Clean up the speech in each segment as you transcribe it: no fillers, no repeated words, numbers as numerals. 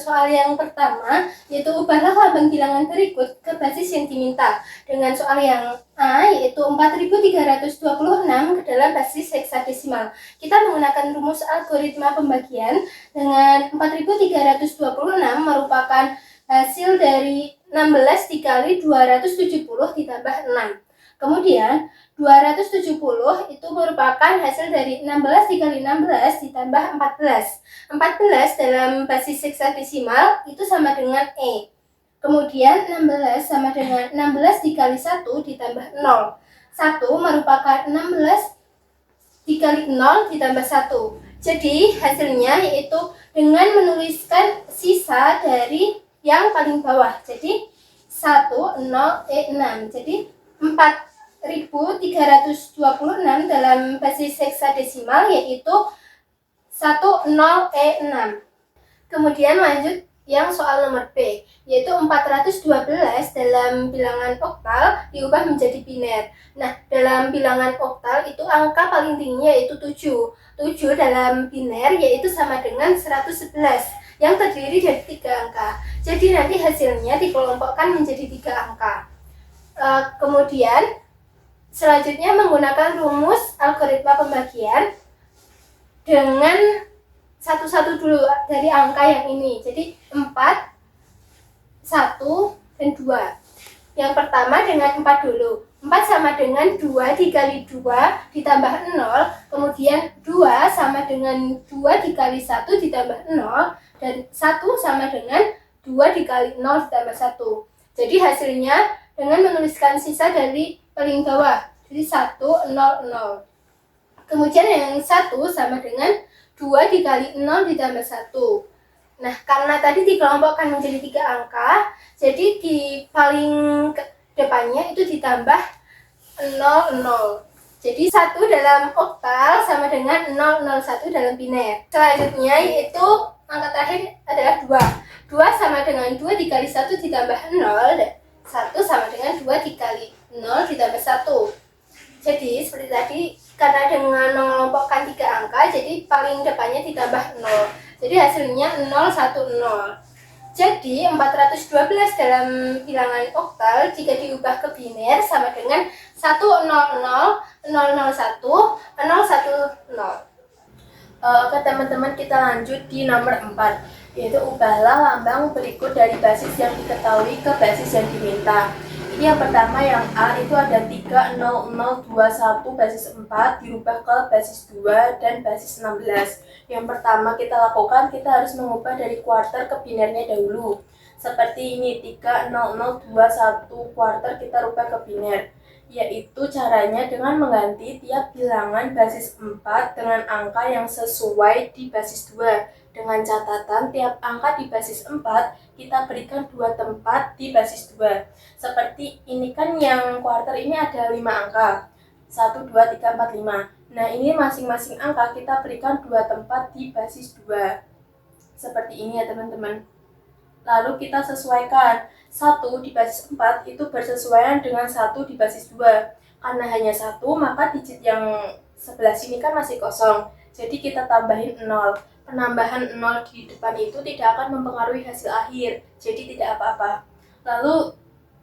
soal yang pertama, yaitu ubahlah lambang bilangan berikut ke basis yang diminta. Dengan soal yang A, yaitu 4326 ke dalam basis heksadesimal. Kita menggunakan rumus algoritma pembagian dengan 4326 merupakan hasil dari 16 dikali 270 ditambah 6. Kemudian 270 itu merupakan hasil dari 16 dikali 16 ditambah 14. 14 dalam basis heksadesimal itu sama dengan E. Kemudian 16 sama dengan 16 dikali 1 ditambah 0. 1 merupakan 16 dikali 0 ditambah 1. Jadi hasilnya yaitu dengan menuliskan sisa dari yang paling bawah. Jadi 10E6. Jadi 4326 dalam basis heksadesimal yaitu 10E6. Kemudian lanjut yang soal nomor B, yaitu 412 dalam bilangan oktal diubah menjadi biner. Nah, dalam bilangan oktal itu angka paling tingginya yaitu 7. 7 dalam biner yaitu sama dengan 111 yang terdiri dari 3 angka. Jadi nanti hasilnya dikelompokkan menjadi 3 angka. Kemudian selanjutnya menggunakan rumus algoritma pembagian dengan satu-satu dulu dari angka yang ini. Jadi 4, 1, dan 2. Yang pertama dengan 4 dulu. 4 sama dengan 2 dikali 2 ditambah 0. Kemudian 2 sama dengan 2 dikali 1 ditambah 0. Dan 1 sama dengan 2 dikali 0 ditambah 1. Jadi hasilnya dengan menuliskan sisa dari paling bawah. Jadi 1, 0, 0. Kemudian yang 1 sama dengan 2 dikali 0 ditambah 1. Nah, karena tadi dikelompokkan menjadi 3 angka, jadi di paling depannya itu ditambah 0, 0. Jadi 1 dalam oktal sama dengan 001 dalam biner. Selanjutnya yaitu angka terakhir adalah 2. 2 sama dengan 2 dikali 1 ditambah 0. 1 sama dengan 2 dikali 0 ditambah 1. Jadi seperti tadi, karena dengan mengelompokkan 3 angka, jadi paling depannya ditambah 0. Jadi hasilnya 010. Jadi 412 dalam bilangan oktal jika diubah ke biner sama dengan 100, 001, 010. Oke teman-teman, kita lanjut di nomor 4, yaitu ubahlah lambang berikut dari basis yang diketahui ke basis yang diminta. Ini yang pertama, yang A itu ada 30021 basis 4 dirubah ke basis 2 dan basis 16. Yang pertama kita lakukan, kita harus mengubah dari kuarter ke binernya dahulu. Seperti ini, 30021 kuarter kita rubah ke biner. Yaitu caranya dengan mengganti tiap bilangan basis 4 dengan angka yang sesuai di basis 2. Dengan catatan tiap angka di basis 4 kita berikan 2 tempat di basis 2. Seperti ini kan, yang kuarter ini ada 5 angka. 1, 2, 3, 4, 5. Nah, ini masing-masing angka kita berikan 2 tempat di basis 2. Seperti ini ya teman-teman. Lalu kita sesuaikan. 1 di basis 4 itu bersesuaian dengan 1 di basis 2. Karena hanya 1, maka digit yang sebelah sini kan masih kosong. Jadi kita tambahin 0. Penambahan 0 di depan itu tidak akan mempengaruhi hasil akhir. Jadi tidak apa-apa. Lalu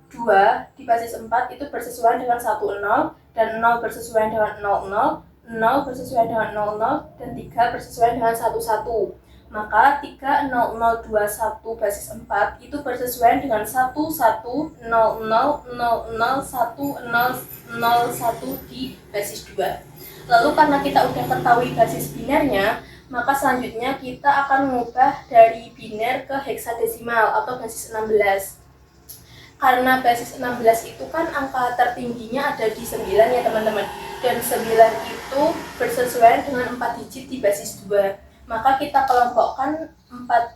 2 di basis 4 itu bersesuaian dengan 1, 0. Dan 0 bersesuaian dengan 0, 0. 0 bersesuaian dengan 0, 0. Dan 3 bersesuaian dengan 1, 1. Maka 30021 basis 4 itu bersesuaian dengan 1100001001 di basis 2. Lalu karena kita udah ketahui basis binernya, maka selanjutnya kita akan mengubah dari biner ke heksadesimal atau basis 16. Karena basis 16 itu kan angka tertingginya ada di 9 ya teman-teman. Dan 9 itu bersesuaian dengan 4 digit di basis 2. Maka kita kelompokkan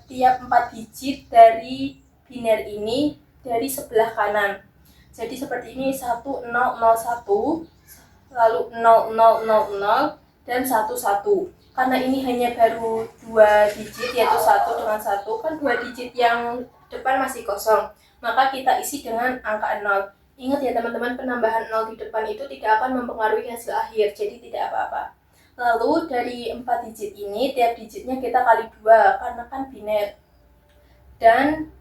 tiap 4 digit dari biner ini dari sebelah kanan. Jadi seperti ini, 1001, lalu 0000, dan 11. Karena ini hanya baru 2 digit, yaitu 1 dengan 1, kan 2 digit yang depan masih kosong. Maka kita isi dengan angka 0. Ingat ya teman-teman, penambahan 0 di depan itu tidak akan mempengaruhi hasil akhir, jadi tidak apa-apa. Lalu dari 4 digit ini, tiap digitnya kita kali 2, karena kan biner. Dan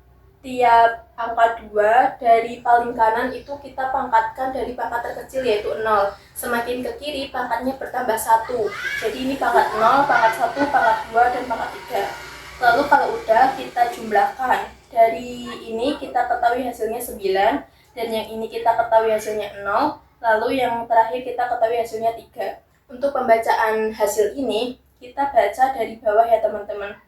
tiap angka 2 dari paling kanan itu kita pangkatkan dari pangkat terkecil yaitu 0. Semakin ke kiri pangkatnya bertambah 1. Jadi ini pangkat 0, pangkat 1, pangkat 2, dan pangkat 3. Lalu kalau udah kita jumlahkan. Dari ini kita ketahui hasilnya 9, dan yang ini kita ketahui hasilnya 0, lalu yang terakhir kita ketahui hasilnya 3. Untuk pembacaan hasil ini kita baca dari bawah ya teman-teman.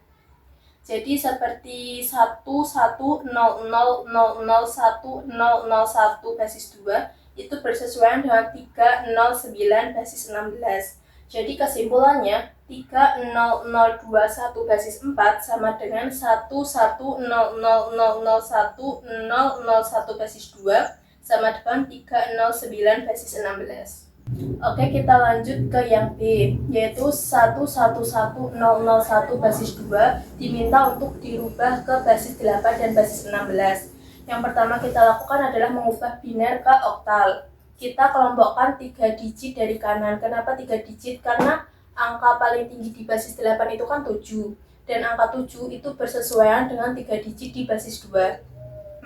Jadi seperti 110001001 basis 2 itu bersesuaian dengan 309 basis 16. Jadi kesimpulannya 30021 basis 4 sama dengan 110001001 basis 2 sama dengan 309 basis 16. Oke, kita lanjut ke yang B, yaitu 1110001 basis 2 diminta untuk dirubah ke basis 8 dan basis 16. Yang pertama kita lakukan adalah mengubah biner ke oktal. Kita kelompokkan 3 digit dari kanan. Kenapa 3 digit? Karena angka paling tinggi di basis 8 itu kan 7. Dan angka 7 itu bersesuaian dengan 3 digit di basis 2.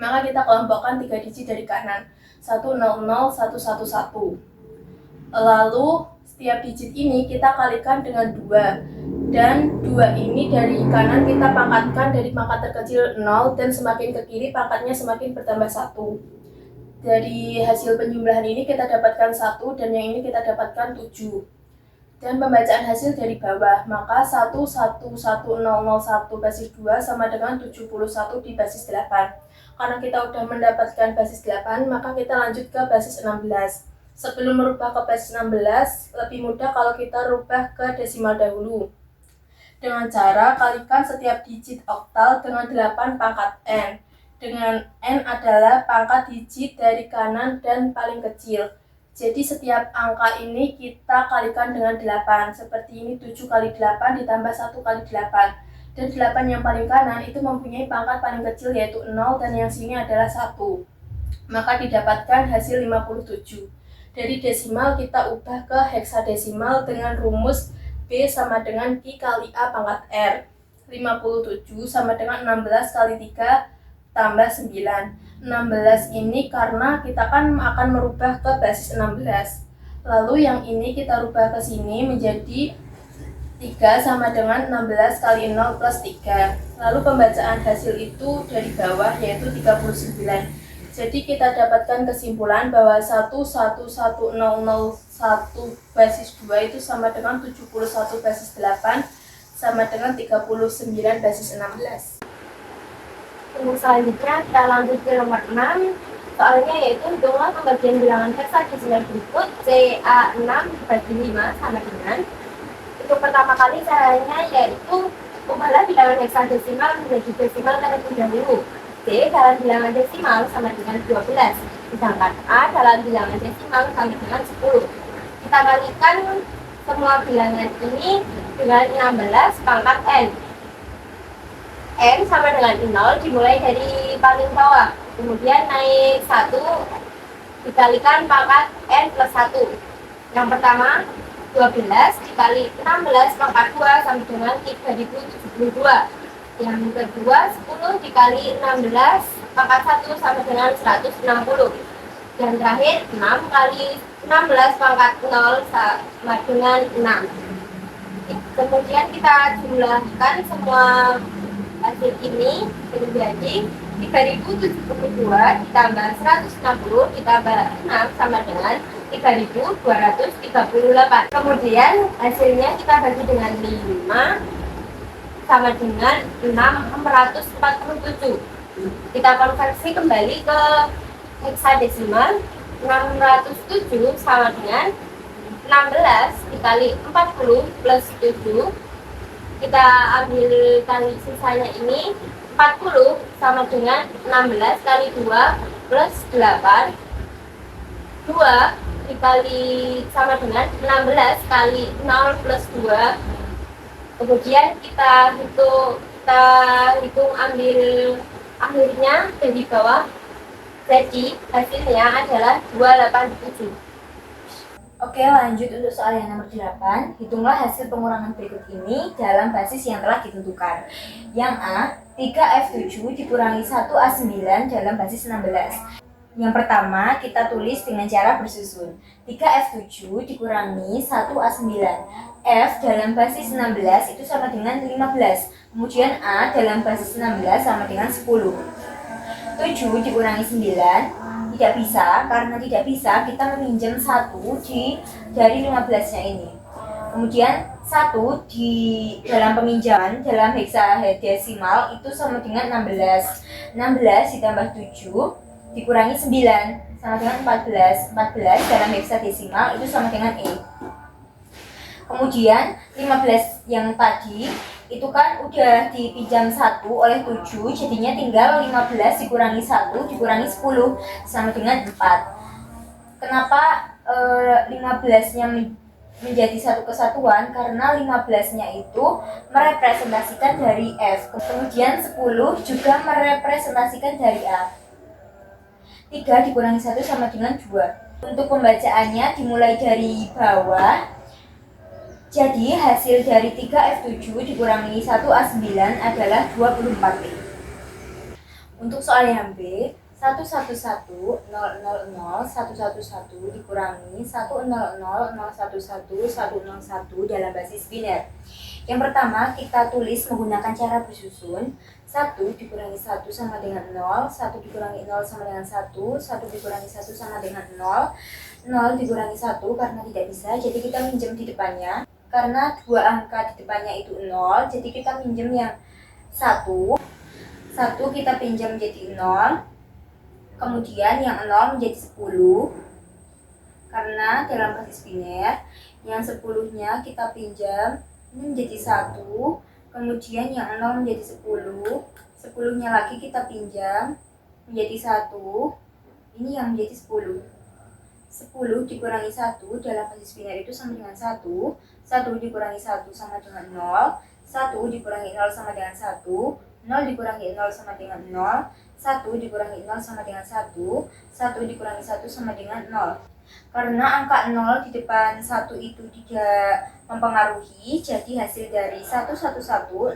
Maka kita kelompokkan 3 digit dari kanan. 100111. Lalu setiap digit ini kita kalikan dengan 2. Dan 2 ini dari kanan kita pangkatkan dari pangkat terkecil 0, dan semakin ke kiri pangkatnya semakin bertambah 1. Dari hasil penjumlahan ini kita dapatkan 1, dan yang ini kita dapatkan 7. Dan pembacaan hasil dari bawah, maka 1110001 basis 2 sama dengan 71 di basis 8. Karena kita sudah mendapatkan basis 8, maka kita lanjut ke basis 16. Sebelum merubah ke basis 16, lebih mudah kalau kita rubah ke desimal dahulu. Dengan cara kalikan setiap digit oktal dengan 8 pangkat n. Dengan n adalah pangkat digit dari kanan dan paling kecil. Jadi setiap angka ini kita kalikan dengan 8. Seperti ini 7 kali 8 ditambah 1 kali 8. Dan 8 yang paling kanan itu mempunyai pangkat paling kecil yaitu 0, dan yang sini adalah 1. Maka didapatkan hasil 57. Dari desimal kita ubah ke heksadesimal dengan rumus B sama dengan Q kali A pangkat R. 57 sama dengan 16 kali 3 tambah 9. 16 ini karena kita kan akan merubah ke basis 16. Lalu yang ini kita rubah ke sini menjadi 3 sama dengan 16 kali 0 plus 3. Lalu pembacaan hasil itu dari bawah yaitu 39. Jadi kita dapatkan kesimpulan bahwa 1110001 basis 2 itu sama dengan 71 basis 8 sama dengan 39 basis 16. Untuk selanjutnya kita lanjut ke nomor 6. Soalnya yaitu hitunglah pembagian bilangan heksadesimal berikut CA6 dibagi 5 sama dengan. Untuk pertama kali caranya yaitu ubahlah bilangan heksadesimal menjadi desimal terlebih dahulu. C dalam bilangan desimal sama dengan 12, sedangkan A dalam bilangan desimal sama dengan 10. Kita kalikan semua bilangan ini dengan 16 pangkat N. N sama dengan 0 dimulai dari paling bawah, kemudian naik 1 dikalikan pangkat N plus 1. Yang pertama 12 dikali 16 pangkat 2 sama dengan 3072. Yang kedua 10 dikali 16 pangkat 1 sama dengan 160. Yang terakhir 6 kali 16 pangkat 0 sama dengan 6. Kemudian kita jumlahkan semua hasil ini menjadi 3072 ditambah 160 ditambah 6 sama dengan 3238. Kemudian hasilnya kita bagi dengan 5 sama dengan 647. Kita konversi kembali ke heksadesimal. 607 sama dengan 16 dikali 40 plus 7. Kita ambilkan sisanya ini. 40 sama dengan 16 kali 2 plus 8. 2 dikali sama dengan 16 kali 0 plus 2. Kemudian kita hitung ambil akhirnya dari bawah. Jadi hasilnya adalah 287. Oke, lanjut untuk soal yang nomor 8. Hitunglah hasil pengurangan berikut ini dalam basis yang telah ditentukan. Yang A, 3F7 dikurangi 1A9 dalam basis 16. Yang pertama, kita tulis dengan cara bersusun. 3F7 dikurangi 1A9. F dalam basis 16 itu sama dengan 15. Kemudian A dalam basis 16 sama dengan 10. 7 dikurangi 9 tidak bisa, karena tidak bisa kita meminjam 1 dari 15-nya ini. Kemudian 1 di dalam peminjaman dalam heksadesimal itu sama dengan 16. 16 ditambah 7 dikurangi 9 sama dengan 14. 14 dalam heksadesimal itu sama dengan E. Kemudian 15 yang tadi itu kan udah dipinjam 1 oleh 7, jadinya tinggal 15 dikurangi 1 dikurangi 10 sama dengan 4. Kenapa 15-nya menjadi satu kesatuan? Karena 15-nya itu merepresentasikan dari F. Kemudian 10 juga merepresentasikan dari A. 3 dikurangi 1 sama dengan 2. Untuk pembacaannya dimulai dari bawah. Jadi hasil dari 3F7 dikurangi 1A9 adalah 24P. Untuk soal yang B, 111 000 111 dikurangi 100 011 101 dalam basis biner. Yang pertama kita tulis menggunakan cara bersusun. 1 dikurangi 1 sama dengan 0, 1 dikurangi 0 sama dengan 1, 1 dikurangi 1 sama dengan 0, 0 dikurangi 1 karena tidak bisa, jadi kita minjem di depannya. Karena dua angka di depannya itu 0, jadi kita minjem yang 1 kita pinjam menjadi 0, kemudian yang 0 menjadi 10, karena dalam basis biner yang 10-nya kita pinjam ini menjadi 1, kemudian yang 0 menjadi 10, 10-nya lagi kita pinjam menjadi 1, ini yang menjadi 10. 10 dikurangi 1 dalam basis biner itu sama dengan 1, 1 dikurangi 1 sama dengan 0, 1 dikurangi 0 sama dengan 1, 0 dikurangi 0 sama dengan 0, 1 dikurangi 0 sama dengan 1, 1 dikurangi 1 sama dengan 0. Karena angka 0 di depan 1 itu tidak mempengaruhi, jadi hasil dari 111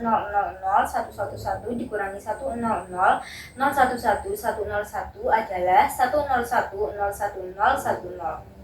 000 111 dikurangi 100 011 101 101 adalah 101 010 10.